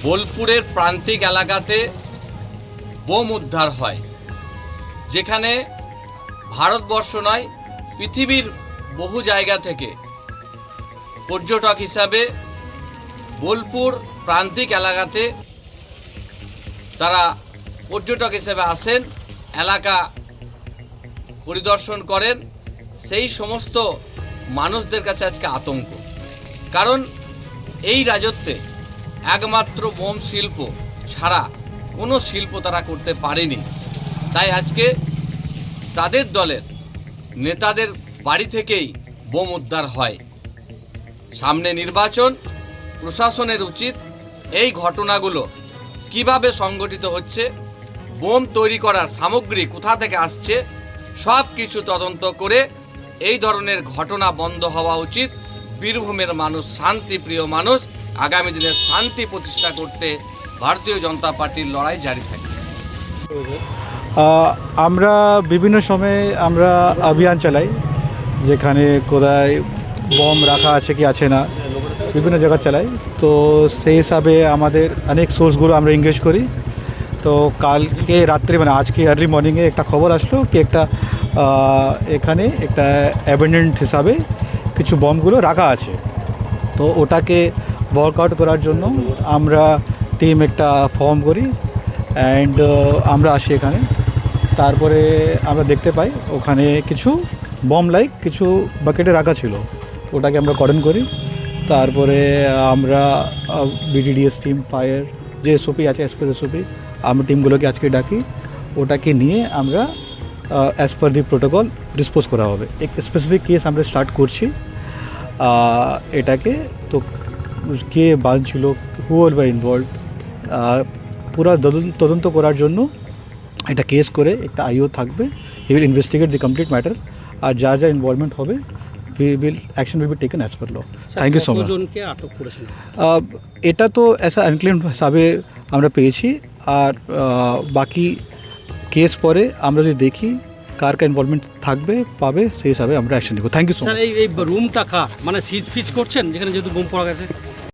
বোলপুরের প্রান্তিক এলাকাতে বোম উদ্ধার হয়, যেখানে ভারতবর্ষ নয় পৃথিবীর বহু জায়গা থেকে পর্যটক হিসাবে বোলপুর প্রান্তিক এলাকাতে তারা পর্যটক হিসেবে আসেন, এলাকা পরিদর্শন করেন। সেই সমস্ত মানুষদের কাছে আজকে আতঙ্ক, কারণ এই রাজত্বে একমাত্র বোম শিল্প ছাড়া কোনো শিল্প তারা করতে পারেনি। তাই আজকে তাদের দলের নেতাদের বাড়ি থেকেই বোম উদ্ধার হয়। সামনে নির্বাচন, প্রশাসনের উচিত এই ঘটনাগুলো কিভাবে সংগঠিত হচ্ছে, বোম তৈরি করার সামগ্রী কোথা থেকে আসছে, সব কিছু তদন্ত করে এই ধরনের ঘটনা বন্ধ হওয়া উচিত। বীরভূমের মানুষ শান্তিপ্রিয় মানুষ, আগামী দিনে শান্তি প্রতিষ্ঠা করতে ভারতীয় জনতা পার্টির লড়াই জারি থাকবে। আমরা বিভিন্ন সময়ে আমরা অভিযান চালাই, যেখানে কোথায় বম রাখা আছে কি আছে না, বিভিন্ন জায়গা চালাই। তো সেই হিসাবে আমাদের অনেক সোর্সগুলো আমরা এঙ্গেজ করি। তো কালকে রাত্রে মানে আজকে আর্লি মর্নিংয়ে একটা খবর আসলো কি একটা এখানে একটা অ্যাবেন্ডেন্ট হিসাবে কিছু বমগুলো রাখা আছে। তো ওটাকে ওয়ার্কআউট করার জন্য আমরা টিম একটা ফর্ম করি অ্যান্ড আমরা আসি এখানে। তারপরে আমরা দেখতে পাই ওখানে কিছু বম লাইক কিছু বাকেটে রাখা ছিল, ওটাকে আমরা কর্ডন করি। তারপরে আমরা বিডিডিএস টিম, ফায়ার যে এসওপি আছে এসওপি, আমরা টিমগুলোকে আজকে ডাকি, ওটাকে নিয়ে আমরা অ্যাজ পার দি প্রোটোকল ডিসপোজ করা হবে। এক স্পেসিফিক কেস আমরা স্টার্ট করছি এটাকে। তো কে বাঁধছিল, হু ওয়ার ইনভলভ, পুরো তদন্ত করার জন্য একটা কেস করে একটা আইও থাকবে, he will investigate the complete matter, আর যার যার ইনভলভমেন্ট হবে action will be taken as per law. Thank you so much. এটা তো এসা আনক্লেম হিসাবে আমরা পেয়েছি, আর বাকি কেস পরে আমরা যদি দেখি কার কার ইনভলভমেন্ট থাকবে পাবে, সেই হিসাবে আমরা অ্যাকশন নেব। Thank you so much. Sir, এই রুমটা কার, মানে সিজ ফিজ করছেন যেখানে যেহেতু বোম পড়া গেছে?